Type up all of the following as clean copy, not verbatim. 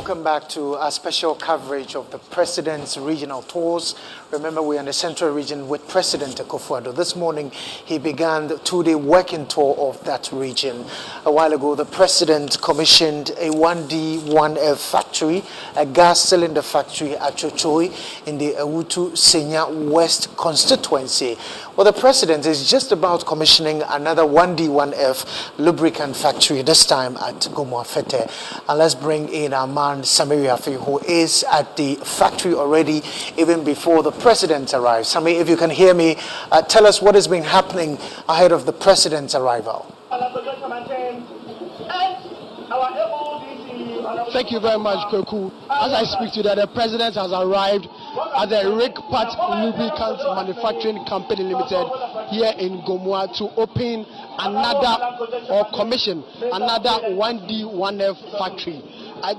welcome back to our special coverage of the President's regional tours. Remember, we're in the Central region with President Akufo-Addo. This morning, he began the two-day working tour of that region. A while ago, the President commissioned a 1D, 1F factory, a gas cylinder factory at Chochoi in the Awutu-Senya West constituency. Well, the President is just about commissioning another 1D, 1F lubricant factory, this time at Gomoa, Fetteh. And let's bring in our man, Samiri Afi, who is at the factory already, even before the President arrives. Samiri, if you can hear me, tell us what has been happening ahead of the President's arrival. Thank you very much, Koku. As I speak to you, the President has arrived at the Lubricant Manufacturing Company Limited here in Gomoa to open commission another 1D, 1F factory.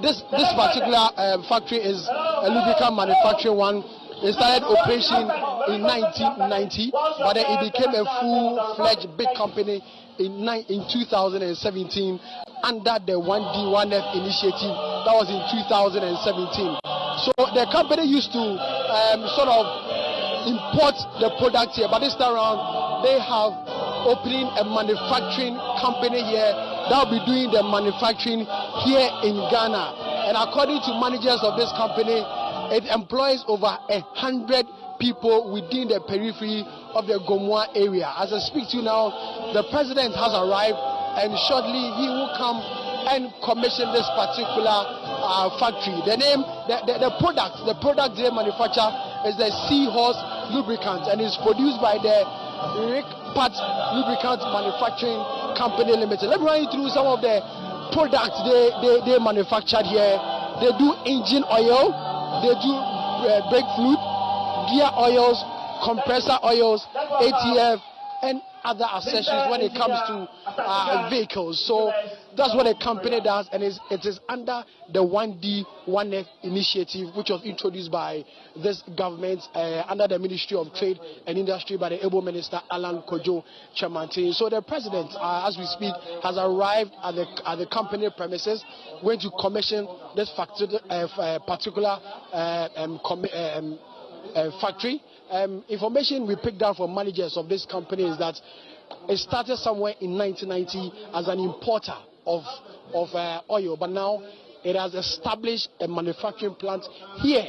This particular factory is a lubricant manufacturing one. It started operation in 1990, but then it became a full-fledged big company in 2017 under the 1D, 1F initiative. That was in 2017. So the company used to sort of import the product here, but this time around they have opening a manufacturing company here that will be doing the manufacturing here in Ghana. And according to managers of this company, it employs over 100 people within the periphery of the Gomoa area. As I speak to you now, the President has arrived, and shortly he will come and commission this particular factory. The product they manufacture is the Seahorse lubricant, and is produced by the Lubricant Manufacturing Company Limited. Let me run you through some of the products they manufactured here. They do engine oil, they do brake fluid, gear oils, compressor oils, ATF, and other accessories when it comes to vehicles. So that's what the company does, and it is under the 1D, 1F initiative, which was introduced by this government under the Ministry of Trade and Industry by the able Minister Alan Kojo Chamante. So the President, as we speak, has arrived at the company premises, going to commission this particular factory. Information we picked up from managers of this company is that it started somewhere in 1990 as an importer of oil, but now it has established a manufacturing plant here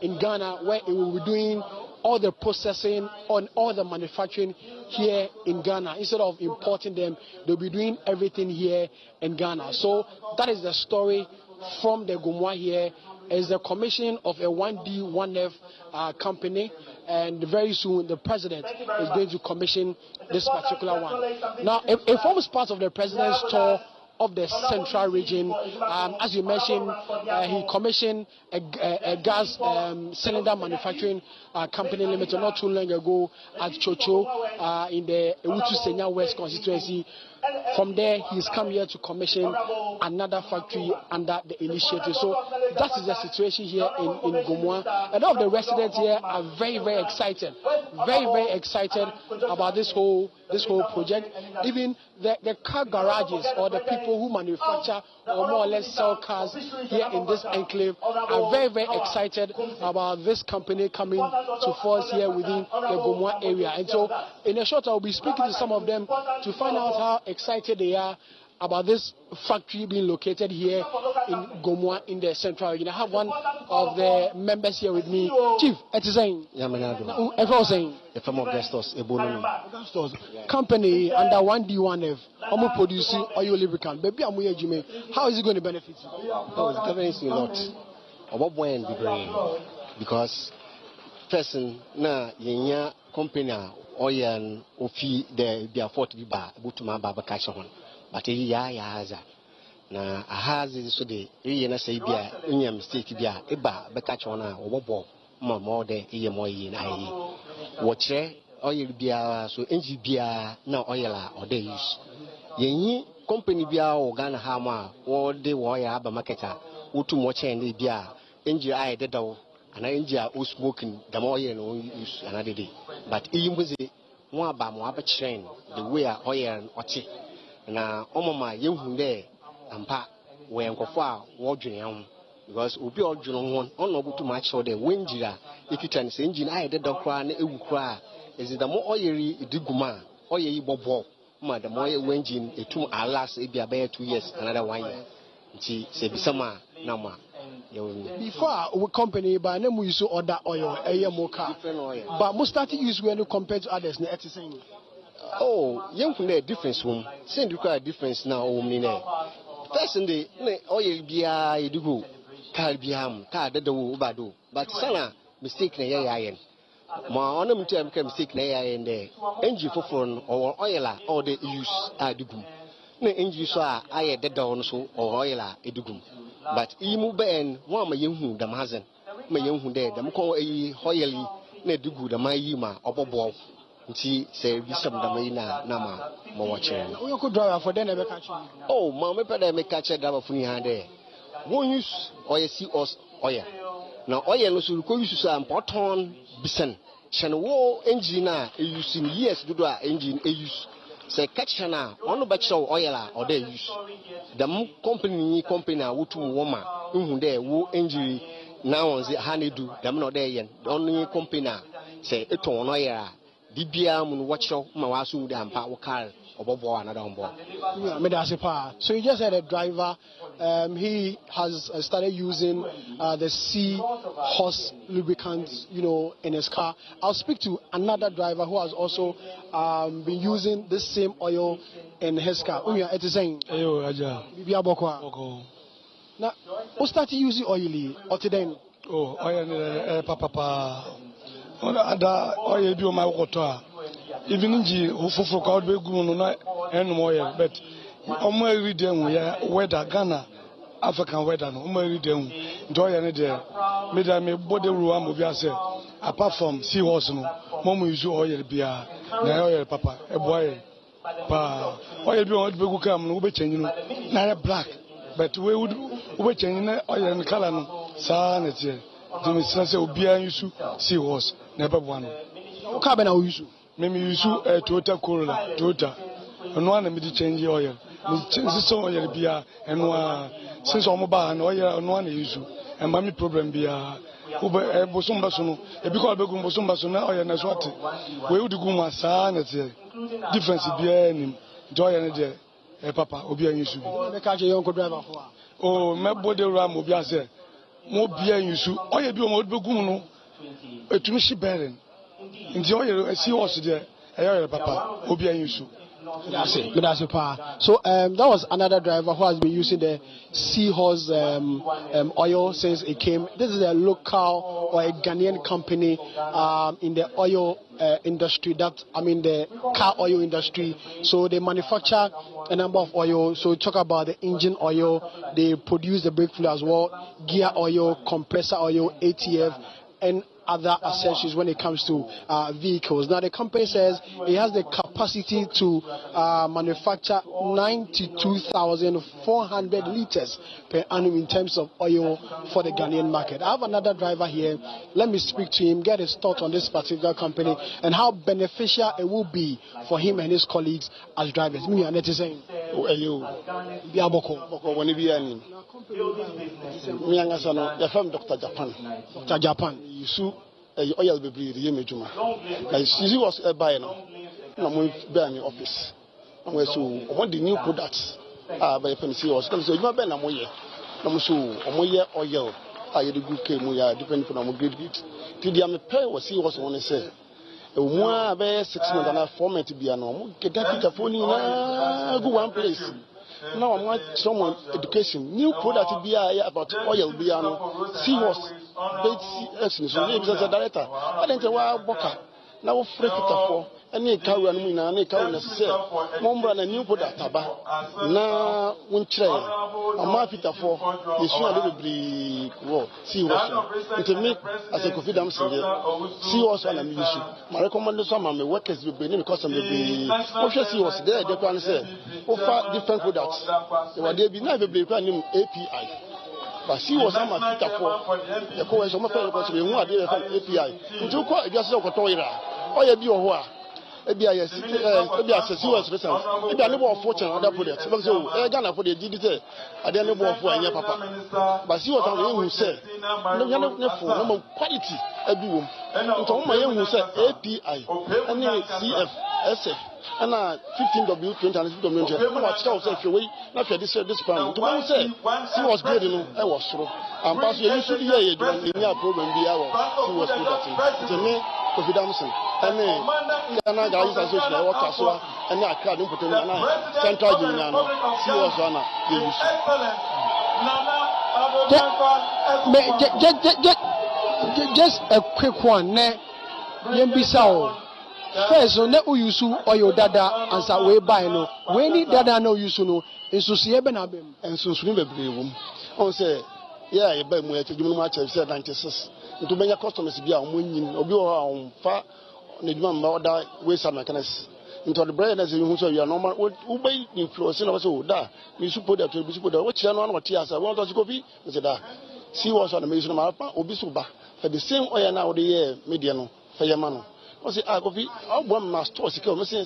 in Ghana where it will be doing all the processing on all the manufacturing here in Ghana. Instead of importing them, they'll be doing everything here in Ghana. So that is the story from the Gomoa here. Is the commission of a 1D, 1F company, and very soon the President is going to commission this particular one. Now, it forms part of the President's tour of the Central region. As you mentioned, he commissioned a gas cylinder manufacturing company limited not too long ago at Chochoi in the Awutu-Senya West constituency. From there, he's come here to commission another factory under the initiative. So that is the situation here in Gomoa. And all of the residents here are very, very excited, very excited about this whole project. Even the car garages or the people who manufacture or more or less sell cars here in this enclave are very, very excited about this company coming to force here within the Gomoa area. And so in a short, I'll be speaking to some of them to find out how excited they are about this factory being located here in Gomoa in the Central region. I have one of the members here with me. Chief, it is saying. Company under 1D, 1F, I'm producing oil lubricant. Baby, I'm here, Jimmy. How is it going to benefit you? Oh, it's definitely not. Because person na yenya company oil ofi the afford to be ba butuma ba cash on. But ya haza na ahazi so de eye na say bia nya mistake bia eba be catch on a obobo more de eye mo yi na yi wo kire oil bia so engine bia na oil a o de use yenyi company bia o Ghana ha ma wo de wo ya ba marketer wotu mo chen de bia engine ai de dawo ana engine o smoking the more oil no use another day but e mbuze mo aba mo aba kire the way oil ote na omama yehu de ampa we nkofo a wo dwene ho because obi odwono ho no butu ma show the wenjira ikita ne engine aye de dokra na ewu kra is the more oil diguma oil yi bobo ma the more engine etum alas e bia be 2 years another 1 year nti se bisama na ma before we company by name we use other oil moka but most start use when you compare to others na saying oh young from the difference room send you quite difference now first in the oil bia idugo car biam car de wo bado but sana mistake na yayen ma onam time ka mistake na yayen there engine for or oil or the use adugum na engine so aye de down so or oil edugum but imu ben one ma yehu dam hazen ma yehu there dam ko oil na edugu dam yi ma obobo nti say bi sam dam yi na ma watch you could drive for then e catch oh ma me peda me catch driver funi ha there won use oil see us oil now oil no so ko use so important bisen chene wo engine na use in years do engine use say catch na ono ba chew oil or dey use them company na wotu woma nhu dey wo engine now on the hanedu them no dey yen only company say eton oil dibia mu watch ma waso dey ampa wo car obobo another on board. So you just said a driver, he has started using the Seahorse lubricant, in his car. I'll speak to another driver who has also been using the same oil in his car. It is saying, now, who started using oil or today? Oh, oil, papa. Oil, do my water. Even in the Ufufo crowd be good no and more, but almost every day we weather Ghana, African weather no almost every day enjoy any day. Me body ruam obi ase apart from Seahorse no, mom use oil bia na oil papa e boy pa oil bi on be good kam no be change no na black but we would change na oil in color no sa na tie. Dem say obi an use Seahorse na be boa no. O ka be na use Maybe you use a Toyota Corolla, Toyota, and one of the change oil. This oil be and since I'm about oil and one issue, and mammy problem be a Bosumbasono, a big old Bosumbasona oil and as what we would go my son at difference be any joy and a papa will be an issue. The uncle driver. Oh, my body ram will be as a more beer issue. All you do more Boguno, a Tunishi bearing. In the oil, I see also there, papa, Obi and Yusu. So that was another driver who has been using the Seahorse oil since it came. This is a local or a Ghanaian company in the oil industry, the car oil industry. So they manufacture a number of oil. So talk about the engine oil, they produce the brake fluid as well, gear oil, compressor oil, ATF, and other accessories when it comes to vehicles. Now the company says it has the capacity to manufacture 92,400 liters per annum in terms of oil for the Ghanaian market. I have another driver here. Let me speak to him, get his thoughts on this particular company and how beneficial it will be for him and his colleagues as drivers. Me and it is saying, Dr. Japan. You see, oil be bleed. You make juma. Like she was buying now. I'm buy me office. I'm going to want the new products. By FMC was because you might be na moye. I'm so moye oil. I the good came we are depending on our grade bit. Till the am pay was see was want to say. More be 6 months and a format to be a normal. Get that picture phone na go one place. Now I want someone education. New product to be about oil be Seahorse. So maybe as a director. I didn't know Boka. Now fresh it for any car and me na any car necessary. Momba na new product aba. Na wintre. A market for is so a little bit raw. Seahorse. It make as a confidence in Seahorse and issue. My recommendation my workers will be because I'm the Seahorse there they can say offer different products. They were there be never be API. But she was a market for the course of my fellow because we want to API. Into quite just so toira. Or you be or ebi asesi was recent ebi a nebo of fortune other projects because Ghana for the DDT ade nebo of anya papa but see what am who say no no quality ebi wom nto mo ye who say API and CF SF and 15W 20 and 15W no what tell say we na hwe this plan to mo say see was grade no e was soro and pass you used to be here you problem bi awo see was good that to me Confidamson and Ghana guys association I work as well and I can't put in central union see was one just a quick one ne yembisa first on na uyusu oyo dada ansa we buy no we need dada no uyusu no ensusu be na bem ensusu ni bebre wom on say yeah e ba mu e tejum no ma che 96 nto benya customers bia o monyin obi o ha fa na djuma ma oda we sa mechanics nto the brand as you so you normal we buy influence na so da mi support that we support that we chira no na oti asa we want to coffee we say da see what's on the mission ma pa obi so ba for the same oil na we dey media no fa yema no o say coffee o bom na store sika o me say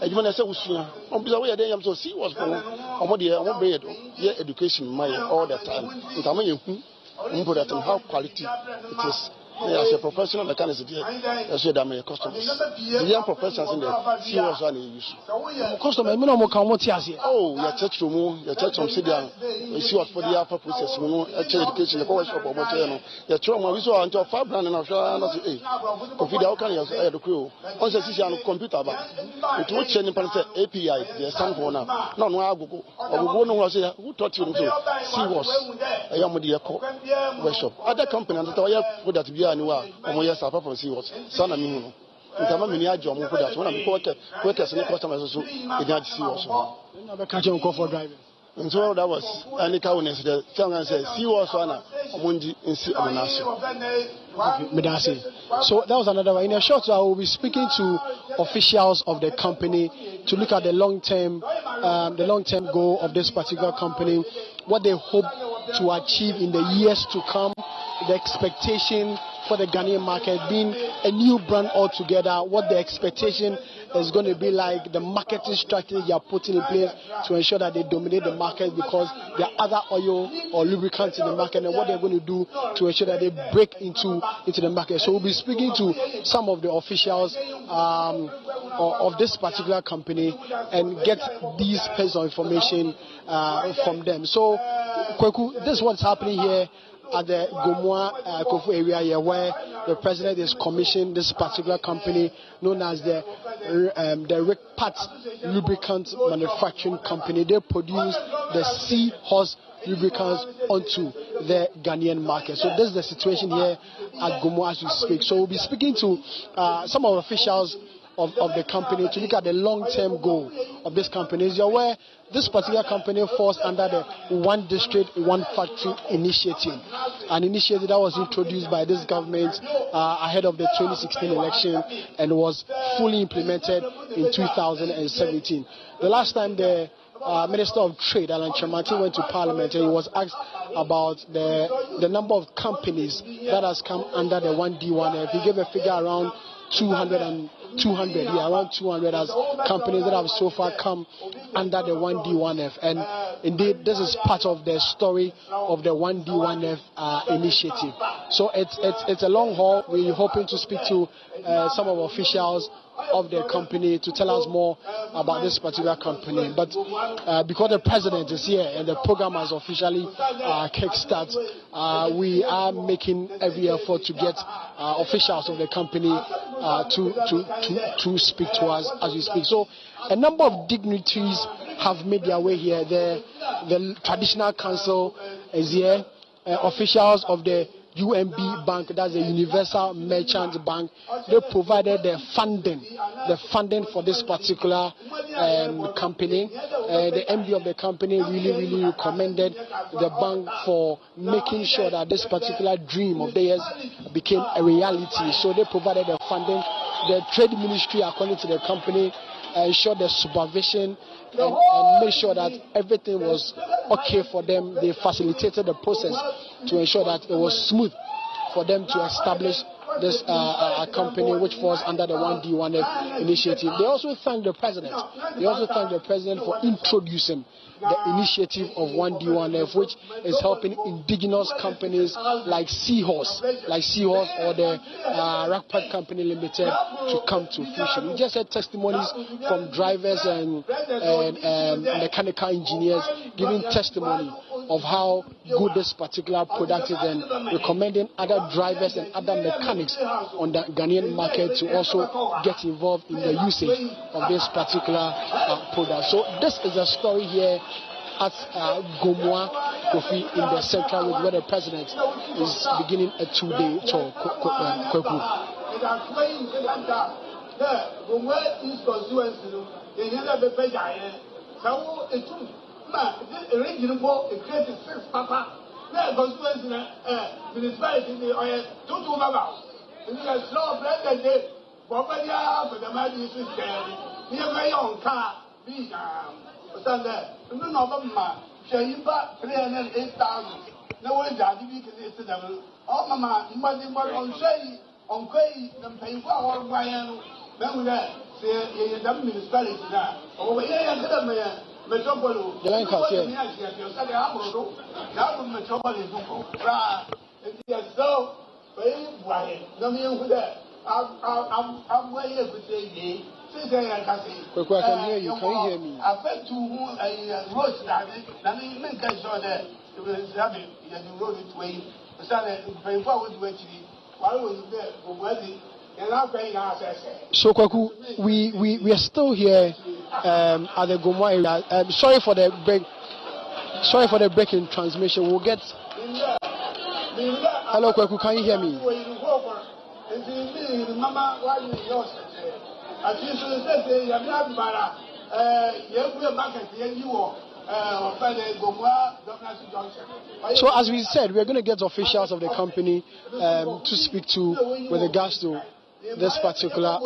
adjuma na say usua on bisa we dey yam so see what's going on o dey o bread yeah education my all the time nta ma yehu that how quality it is. As a professional mechanic, I said I'm a customer. The young professionals in the serious one use. Customer, me no mo kan what here. Oh, your church room, your church from Sidian. We see what for the upper process, we know education, the power shop or whatever. Your trauma, we saw until 5 brand and I'm sure not to say, Coffee, how can you say the crew? Once I see on computer, but it would change in API, the sun for now. No, I will go. I will go no one say, who taught you to see was a young workshop. Other companies that are put that be anywhere, or yes, apart from see what son and me. Ntama mini ajo mo put that one am ko test any customers so e dey see also. Na be catch on for driving. And so that was any cowness the someone said see was one omonji nsi omonaso. So that was another one. In a short, I will be speaking to officials of the company to look at the long-term goal of this particular company, what they hope to achieve in the years to come, the expectation for the Ghanaian market being a new brand altogether, what the expectation is going to be like, the marketing strategy they are putting in place to ensure that they dominate the market because there are other oil or lubricants in the market, and what they're going to do to ensure that they break into the market. So we'll be speaking to some of the officials of this particular company and get these pieces of information from them. So Kweku, this is what's happening here at the Gomoa Kofu area here, where the president is commissioned this particular company known as the Rickpat Lubricant Manufacturing Company. They produce the Seahorse lubricants onto the Ghanaian market. So this is the situation here at Gomoa as we speak. So we'll be speaking to some of the officials of the company to look at the long-term goal of this company. As you're aware, this particular company falls under the One District, One Factory initiative, an initiative that was introduced by this government ahead of the 2016 election and was fully implemented in 2017. The last time the Minister of Trade, Alan Chamati, went to Parliament and he was asked about the number of companies that has come under the 1D1F. He gave a figure around 200 around 200 as companies that have so far come under the 1D1F, and indeed this is part of the story of the 1D1F initiative. So it's a long haul. We're hoping to speak to some of the officials of the company to tell us more about this particular company. But because the president is here and the program has officially kickstart, we are making every effort to get officials of the company to speak to us as we speak. So a number of dignitaries have made their way here. The traditional council is here. Officials of the UMB Bank, that's the Universal Merchant Bank, they provided the funding for this particular company. The MD of the company really recommended the bank for making sure that this particular dream of theirs became a reality. So they provided the funding. The Trade Ministry, according to the company, ensured the supervision and made sure that everything was okay for them. They facilitated the process to ensure that it was smooth for them to establish this company which falls under the 1D1F initiative. They also thank the president. They also thank the president for introducing the initiative of 1D1F, which is helping indigenous companies like Seahorse or the Rockport Company Limited to come to fruition. We just had testimonies from drivers and mechanical engineers giving testimony of how good this particular product is and recommending other drivers and other mechanics on the Ghanaian market to also get involved in the usage of this particular product. So this is a story here at Gomoa, Kofi, in the central road where the president is beginning a 2-day tour. Kwekwe, I can hear you. Can you hear me? So Kwaku, we are still here at the Gomoa area. Sorry for the break. Sorry for the break in transmission. We'll get. Hello Kwaku, can you hear me? So as we said, we're going to get officials of the company to speak to with regards to this particular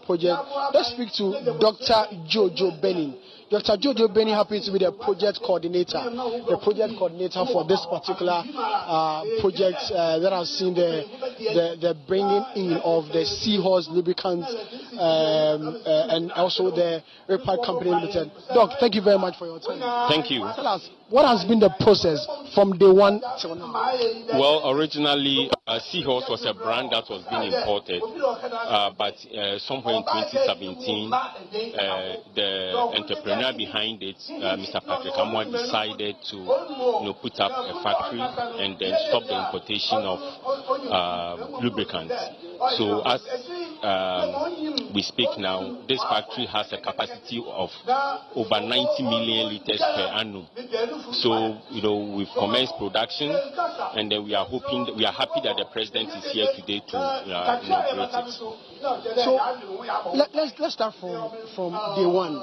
project. Let's speak to Dr. Jojo Benning. Dr. Jojo Benning happens to be the project coordinator for this particular project that has seen the bringing in of the Seahorse Lubricant and also the Repair Company Limited. Doc, thank you very much for your time. Thank you. Tell us, what has been the process from day one till now? Well, originally, Seahorse was a brand that was being imported, but somewhere in 2017, the entrepreneur behind it, Mr. Patrick Amwa, decided to put up a factory and then stop the importation of lubricants. So as we speak now, this factory has a capacity of over 90 million liters per annum. So we've commenced production, and then we are happy that the president is here today to inaugurate it. So let's start from day one.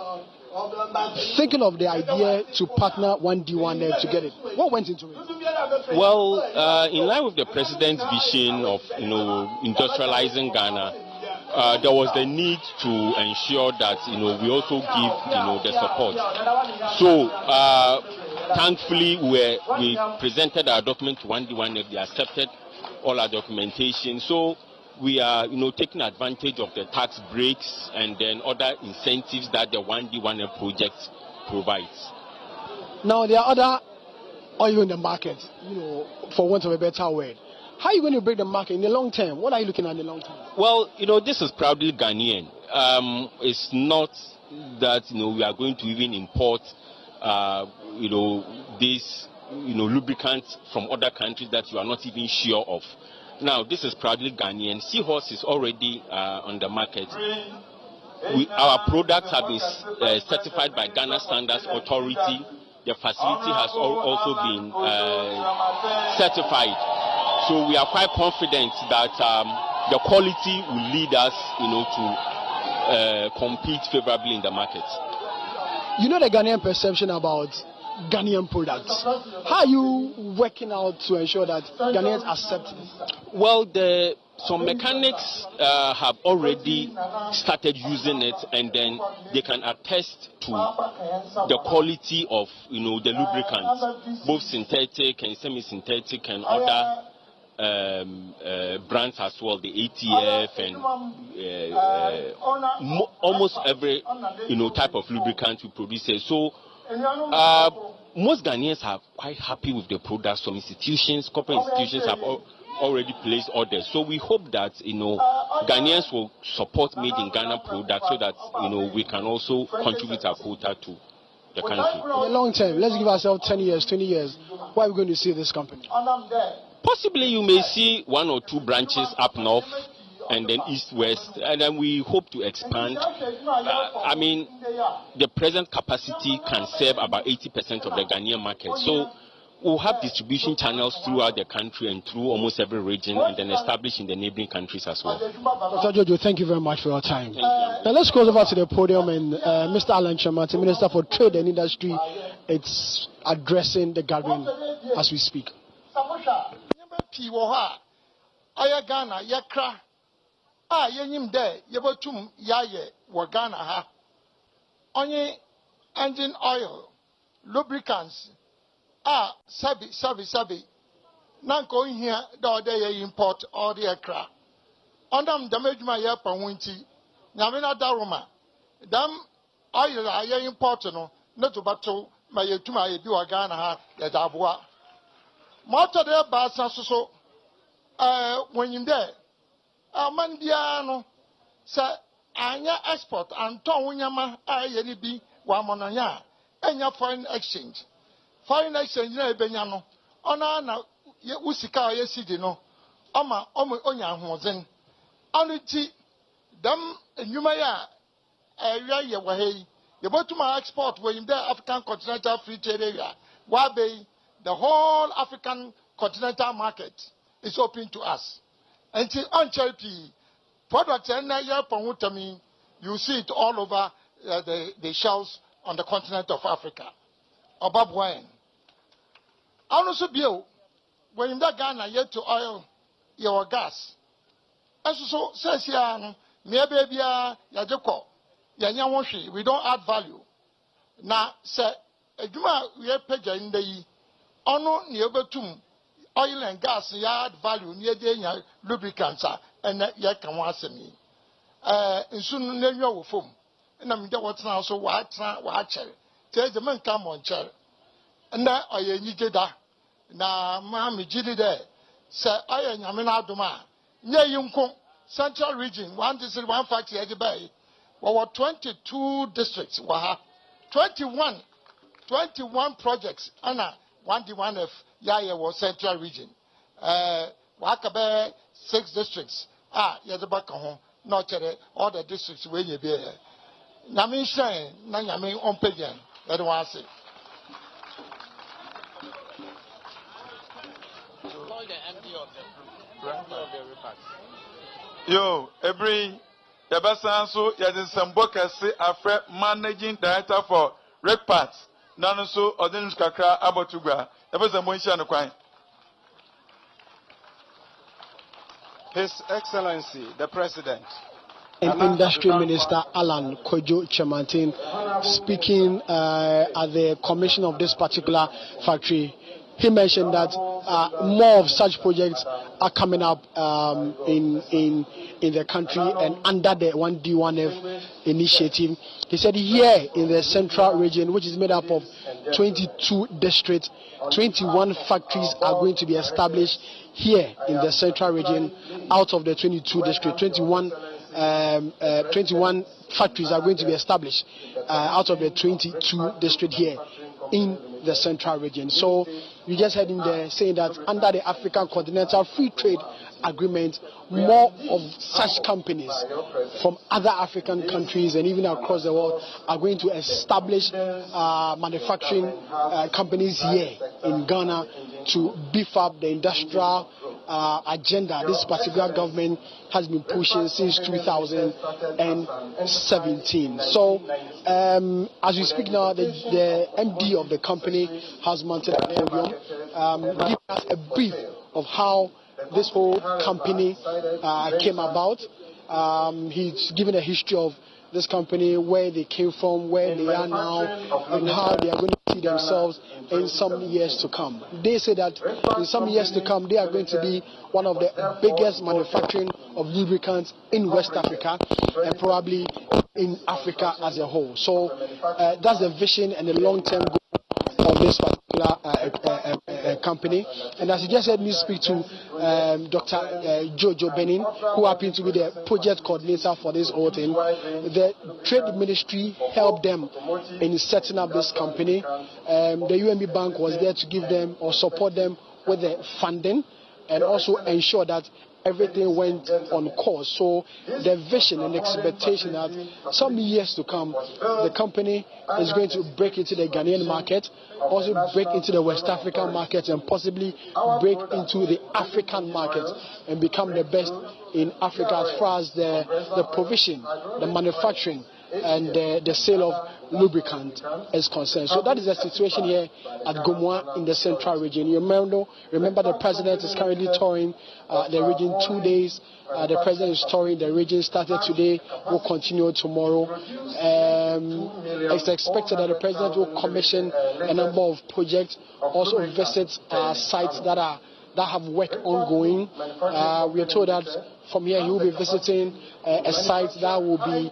Thinking of the idea to partner 1D1F to get it, what went into it? Well, in line with the president's vision of industrializing Ghana, there was the need to ensure that we also give the support. So thankfully, we presented our document to 1D1F. They accepted all our documentation. So we are taking advantage of the tax breaks and then other incentives that the 1D1F project provides. Now there are other oil in the market, for want of a better word. How are you going to break the market in the long term? What are you looking at in the long term? Well, this is proudly Ghanaian. It's not that we are going to even import these lubricants from other countries that you are not even sure of. Now, this is proudly Ghanaian. Seahorse is already on the market. Our products have been certified by Ghana Standards Authority. The facility has also been certified. So we are quite confident that the quality will lead us, to compete favorably in the market. The Ghanaian perception about Ghanaian products. How are you working out to ensure that Ghanaians accept it? Well, some mechanics have already started using it, and then they can attest to the quality of the lubricants, both synthetic and semi-synthetic and other brands as well, the ATF and almost every type of lubricant we produce here. So most Ghanaians are quite happy with the product. Some institutions, corporate institutions have already placed orders. So we hope that Ghanaians will support made in Ghana products so that we can also contribute our quota to the country. In the long term, let's give ourselves 10 years, 20 years. Where are we going to see this company? Possibly you may see 1 or 2 branches up north and then east west, and then we hope to expand. The present capacity can serve about 80% of the Ghanaian market. So we'll have distribution channels throughout the country and through almost every region, and then establish in the neighboring countries as well. Dr. Jojo, thank you very much for your time. Now let's go over to the podium, and Mr. Alan Chamati, Minister for Trade and Industry, it's addressing the gathering as we speak. Engine oil, lubricants, sabi. Nanko here, the import all the aircraft. On them damage my air per winty. Namina Daruma. Dam oil I import no to battle my yetuma do a Ghana the Dabua. Motor there basa so when you there. Mandiano say anya export and Tonyama ayenibi wamonanya enya foreign exchange. Foreign exchange na ebenyano ona na usika yesidi no oma onya hozen anuti dam enyuma ya area ye wahei ye botuma export when the African continental free trade area wabe the whole African continental market is open to us until on charity products and you see it all over the shelves on the continent of Africa. Above wine. Also, Bill, when in that Ghana, yet to oil your gas. As so says ya, maybe Yajoko, Yanyawashi, we don't add value. Now, say, a Juma, we are paying in the Ono Niebatum, oil and gas, yard value near the lubricants, and Yakamwasemi. Soon, name your phone. And I'm what's now so watch. Tell the man come on chair. And now I needed that. Now, Mammy Jilly there. Sir, I am Yaminaduma. Near Yunko, Central Region, 1 district, 1 factory at the bay. Well, 22 districts. 21 projects. Anna, 1D1F, Yaya was Central Region. Wakabe, 6 districts. Yadabaka home, not all the districts where you be. Namin Shine, Nanyamin on Pagan, that was it. Yo, every Yabasanso, Yadisamboka say Afre managing director for Red Parts, Nanoso, Odinus Kakra, Abotuga, Yabasamoisha no Quine. His Excellency, the President. And Industry Minister Alan Kojo Chamantin speaking at the commission of this particular factory. He mentioned that more of such projects are coming up in the country and under the 1D1F initiative. He said here in the central region, which is made up of 22 districts, 21 factories are going to be established here in the central region. Out of the 22 districts, 21 factories are going to be established out of the 22 districts here in the central region. So we just heard in there saying that under the African Continental Free Trade Agreement, more of such companies from other African countries and even across the world are going to establish manufacturing companies here in Ghana to beef up the industrial agenda this particular government has been pushing since 2017. So as we speak now, the MD of the company has mounted a podium, giving us a brief of how this whole company came about. He's given a history of this company, where they came from, where they are now, and how they are going to see themselves in some years to come. They say that in some years to come, they are going to be one of the biggest manufacturing of lubricants in West Africa and probably in Africa as a whole. So that's the vision and the long-term goal of this particular company. And as you just heard me speak to Dr. Jojo Benin, who happened to be the project coordinator for this whole thing, the Trade Ministry helped them in setting up this company. The UMB Bank was there to give them or support them with the funding and also ensure that everything went on course. So the vision and expectation that some years to come, the company is going to break into the Ghanaian market, also break into the West African market, and possibly break into the African market and become the best in Africa as far as the provision, the manufacturing, and the sale of lubricant is concerned. So that is the situation here at Gomoa in the central region. You remember the president is currently touring the region 2 days. The president is touring the region, started today, will continue tomorrow. It's expected that the president will commission a number of projects, also visit sites that have work ongoing. We are told that from here he will be visiting a site that will be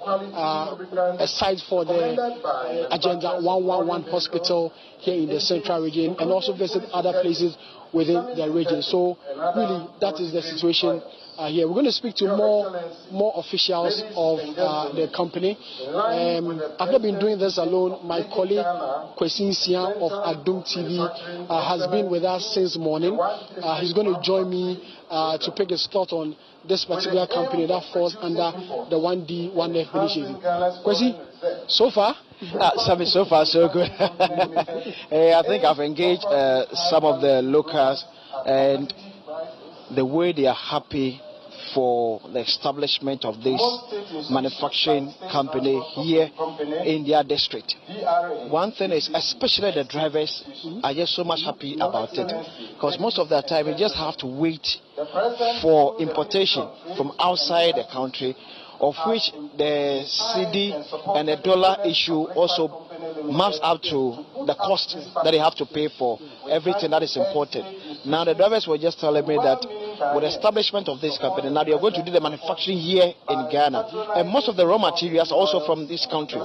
a site for the Agenda 111 hospital here in the central region, and also visit other places within the region. So really that is the situation here. We're going to speak to more officials of the company. I've not been doing this alone. My colleague Kwesin Sian of Adum TV has been with us since morning. He's going to join me to pick his thought on this particular company that falls under the 1D, 1F initiative. Kwesi, so far? So far, so good. I think I've engaged some of the locals, and the way they are happy for the establishment of this manufacturing company here in their district. One thing is, especially the drivers are just so much happy about it, because most of the time you just have to wait for importation from outside the country, of which the CD and the dollar issue also maps out to the cost that they have to pay for everything that is imported. Now the drivers were just telling me that with the establishment of this company, now they are going to do the manufacturing here in Ghana, and most of the raw materials are also from this country.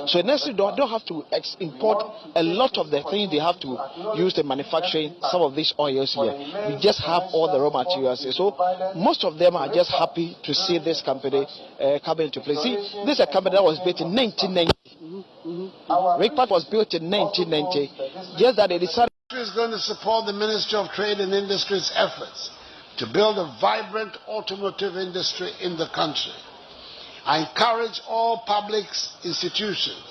So necessarily don't have to import a lot of the things they have to use in manufacturing some of these oils here. We just have all the raw materials here. So most of them are just happy to see this company coming into place. See, this is a company that was built in 1990. Rickpark was built in 1990. Just that they decided is going to support the Ministry of Trade and Industry's efforts to build a vibrant automotive industry in the country. I encourage all public institutions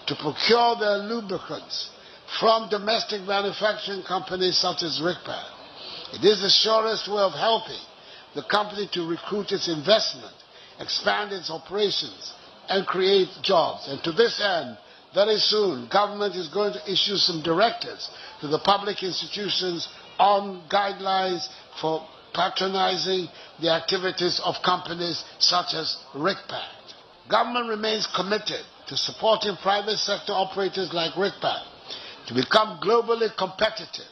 to procure their lubricants from domestic manufacturing companies such as Rickpark. It is the surest way of helping the company to recruit its investment, expand its operations, and create jobs. And to this end, very soon, government is going to issue some directives to the public institutions on guidelines for patronizing the activities of companies such as Rickpark. Government remains committed to supporting private sector operators like Rickpark to become globally competitive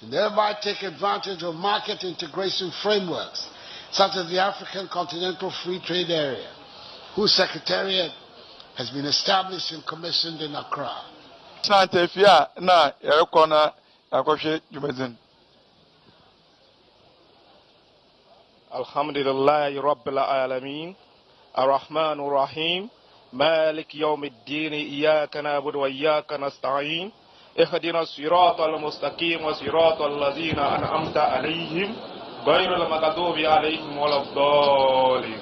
and thereby take advantage of market integration frameworks such as the African Continental Free Trade Area, whose secretariat has been established and commissioned in Accra. Alhamdulillah Rabbil Alameen, Ar-Rahman Ar-Rahim, Malik Yawm Ad-Din, Iyaka na'budu wa Iyaka nasta'in, Ihdina as-sirata al-mustaqim wa sirata allazina an'amta alayhim, ghayra al-maghdubi alayhim wa lad-dallin.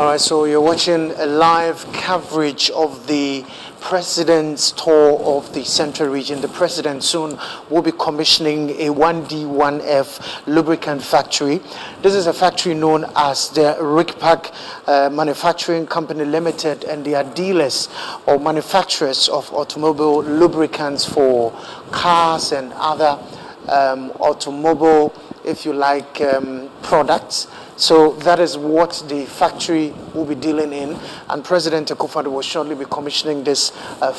All right, so you're watching a live coverage of the President's tour of the Central Region. The President soon will be commissioning a 1D1F lubricant factory. This is a factory known as the Rickpack Manufacturing Company Limited, and they are dealers or manufacturers of automobile lubricants for cars and other automobile, if you like, products. So that is what the factory will be dealing in, and President Akufo-Addo will shortly be commissioning this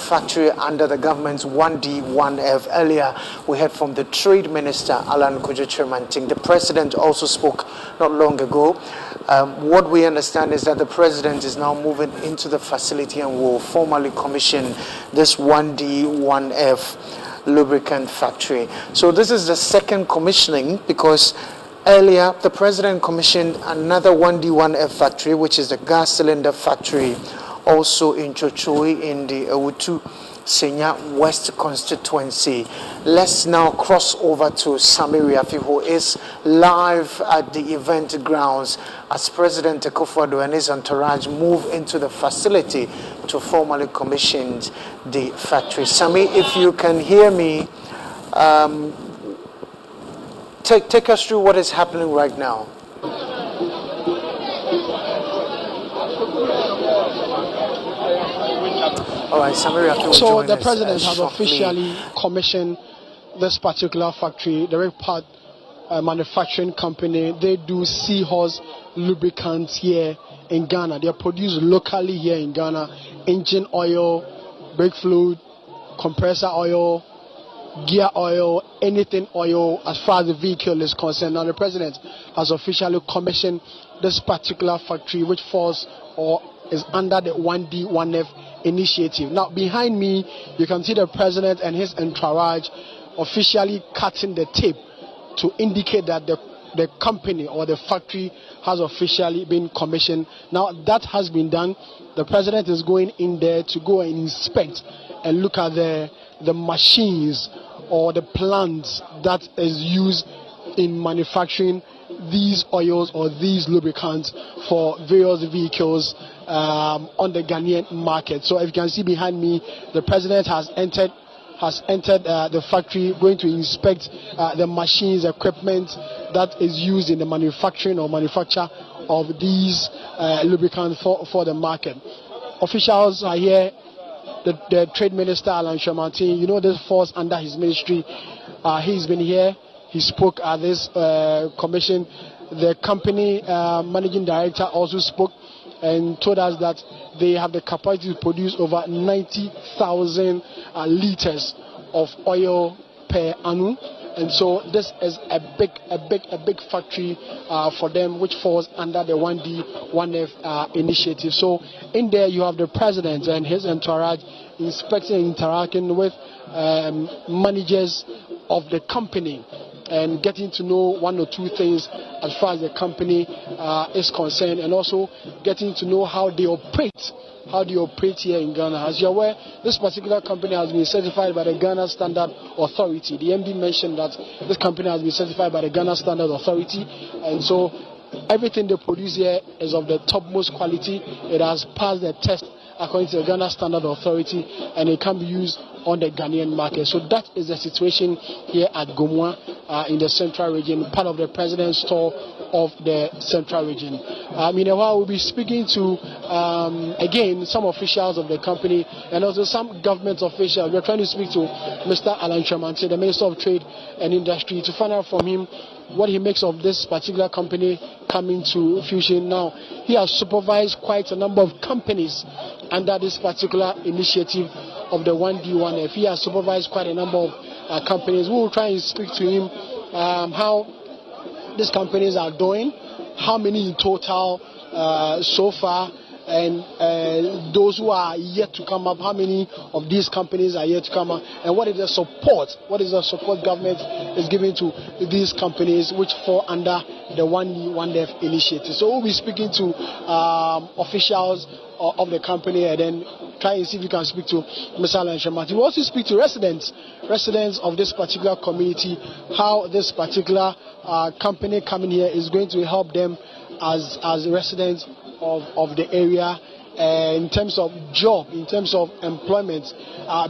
factory under the government's 1D1F. Earlier, we heard from the Trade Minister, Alan Kojo-Kyerematen. The President also spoke not long ago. What we understand is that the President is now moving into the facility and will formally commission this 1D1F lubricant factory. So this is the second commissioning, because earlier the President commissioned another 1D1F factory, which is the gas cylinder factory, also in Chochoi in the Ewutu Senya West constituency. Let's now cross over to Samiri Afi, who is live at the event grounds as President Akufo-Addo and his entourage move into the facility to formally commission the factory. Sami, if you can hear me, take us through what is happening right now. All right, Samiri, so the President has officially commissioned this particular factory, the Rickpack Manufacturing Company. They do seahorse lubricants here in Ghana. They are produced locally here in Ghana. Engine oil, brake fluid, compressor oil, gear oil, anything oil as far as the vehicle is concerned. Now the President has officially commissioned this particular factory, which falls or is under the 1D1F initiative. Now behind me you can see the President and his entourage officially cutting the tape to indicate that the company or the factory has officially been commissioned. Now that has been done. The President is going in there to go and inspect and look at the machines or the plants that is used in manufacturing these oils or these lubricants for various vehicles on the Ghanaian market. So if you can see behind me, the President has entered the factory, going to inspect the machines, equipment that is used in the manufacturing or manufacture of these lubricants for the market. Officials are here. The Trade Minister, Alan Kyerematen, you know this falls under his ministry. He's been here. He spoke at this commission. The company managing director also spoke and told us that they have the capacity to produce over 90,000 liters of oil per annum. And so this is a big factory for them, which falls under the 1D1F initiative. So in there you have the President and his entourage inspecting and interacting with managers of the company and getting to know one or two things as far as the company is concerned, and also getting to know how they operate here in Ghana. As you're aware, this particular company has been certified by the Ghana Standard Authority. The MD mentioned that this company has been certified by the Ghana Standard Authority, and so everything they produce here is of the topmost quality. It has passed the test according to the Ghana Standard Authority, and it can be used on the Ghanaian market. So that is the situation here at Gomoa in the Central Region, part of the President's tour of the Central Region. In a while we'll be speaking to again some officials of the company and also some government officials. We're trying to speak to Mr. Alan Kyerematen, the Minister of Trade and Industry, to find out from him what he makes of this particular company coming to fruition. Now, he has supervised quite a number of companies under this particular initiative of the 1D1F. He has supervised quite a number of companies. We will try and speak to him how these companies are doing, how many in total so far, and those who are yet to come up, how many of these companies are yet to come up, and what is the support government is giving to these companies which fall under the 1D1F initiative. So we'll be speaking to officials of the company and then try and see if we can speak to Mr. Alan Kyerematen. We'll also speak to residents of this particular community, how this particular company coming here is going to help them as residents of the area. In terms of job, in terms of employment,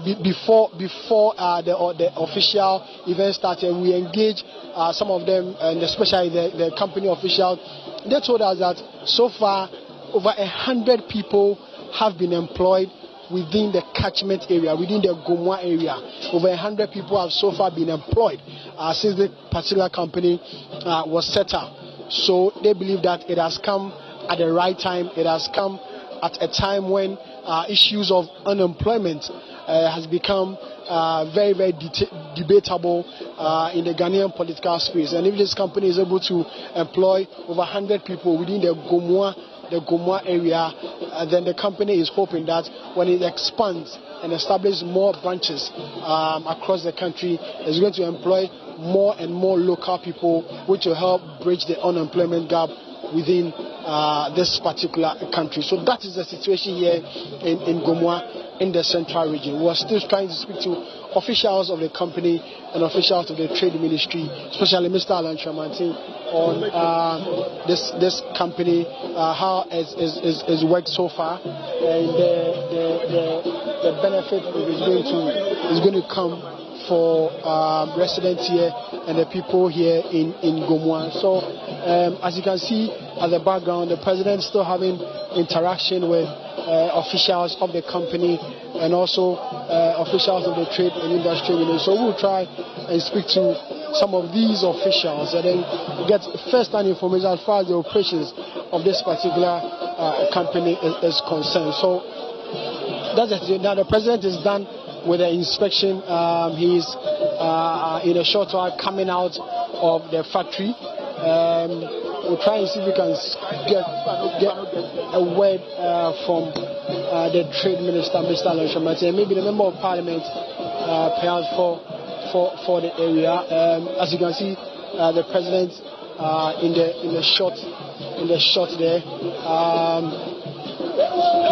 before the official event started, we engaged some of them, and especially the company officials. They told us that so far over 100 people have been employed within the catchment area, within the Gomoa area. Over 100 people have so far been employed since the particular company was set up. So they believe that it has come at the right time. It has come at a time when issues of unemployment has become very, very debatable in the Ghanaian political space. And if this company is able to employ over 100 people within the Gomoa area, then the company is hoping that when it expands and establishes more branches across the country, it's going to employ more and more local people, which will help bridge the unemployment gap within this particular country. So that is the situation here in Gomoa, in the central region. We are still trying to speak to officials of the company and officials of the trade ministry, especially Mr. Alan Shamantin, on this company, how it's worked so far, and the benefit is going to come for residents here and the people here in Gomoa. So as you can see at the background, the president is still having interaction with officials of the company and also officials of the trade and industry union. So we'll try and speak to some of these officials and then get first-hand information as far as the operations of this particular company is concerned. So that's it. Now the president is done with the inspection. He's in a short while coming out of the factory. We'll try and see if we can get a word from the trade minister, Mr. Alan Shamantin, and maybe the member of parliament, perhaps for the area. As you can see, the president in the shot there.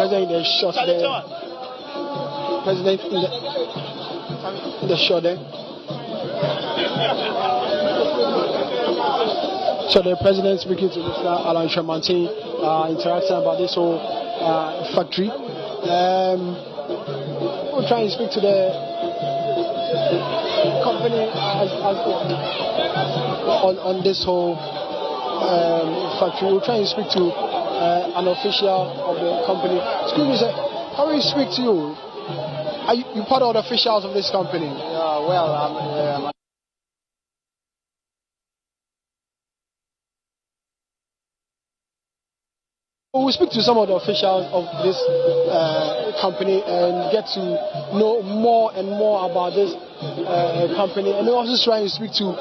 President in the shot there. President in the shot there. So the president speaking to Mr. Alan Shamantin, interacting about this whole factory. We'll try and speak to the company on this whole factory. We'll try and speak to an official of the company. Excuse me, sir. How will we speak to you? Are you part of the officials of this company? Well, we'll speak to some of the officials of this company and get to know more and more about this company, and we'll also try and speak to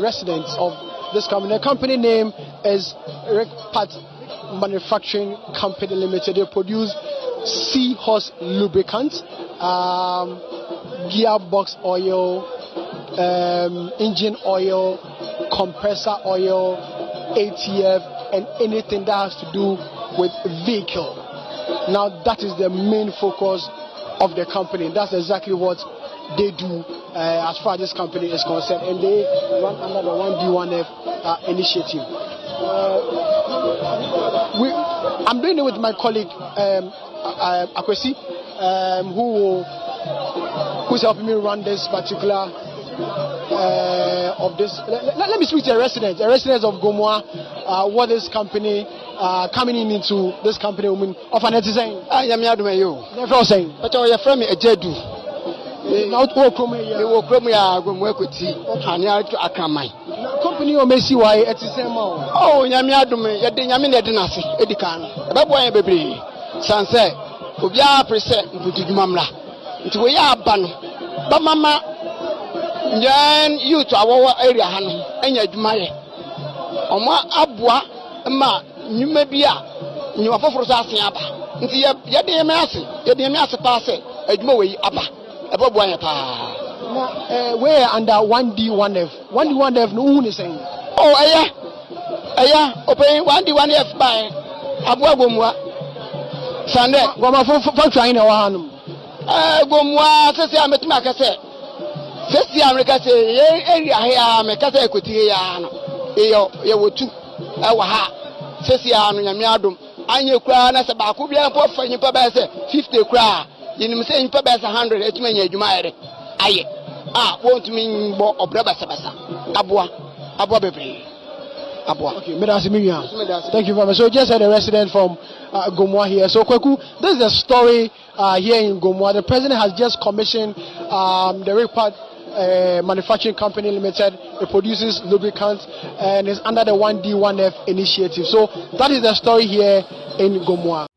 residents of this company. The company name is Rickpat Manufacturing Company Limited. They produce seahorse lubricant, gearbox oil, engine oil, compressor oil, ATF, and anything that has to do with vehicle. Now that is the main focus of the company. That's exactly what they do as far as this company is concerned, and they run under the 1D1F initiative. I'm doing it with my colleague Akwesi, who's helping me run this particular of this. Let me speak to the residents of Gomoa. What this company coming into this company of an artisan. I am you. Never saying. But you're from a Jedu. Not work from here. You work from here. Gomoa and you are coming. Company or Messi, why it's the same. Oh, Yamiadume, Yamina Dinasi, Edikan, Baboy Baby, Sanse, Ubia Preset, Putigmamla. It's way up, but Mama. Then you to our area, and you admire. Oma Abua, Ma, you may be a you are for Sasiaba. Yadiamasi pass it, Edmoway Abba, above Wayapa. Where under 1D1F? 1D1F, no one is saying. Oh, Aya, obey 1D1F by Abua Gomoa. Sunday, Goma for trying our hand. Gomoa, says I met Macase. First year, America say, area here, make us equity here. You would too. sesi anu nyame adom anye kura na se ba ko bia mpo fa nyipa ba se 50 kura yinim se nyipa ba se 100 etuma nya adwuma ayre aye won't mean bo obra basa aboa bebre aboa. Okay, thank you very much. So just had a resident from Gomoa here. So Kweku, this is a story here in Gomoa. The president has just commissioned the Repart Manufacturing Company Limited. It produces lubricants and is under the 1D1F initiative. So that is the story here in Gomoa.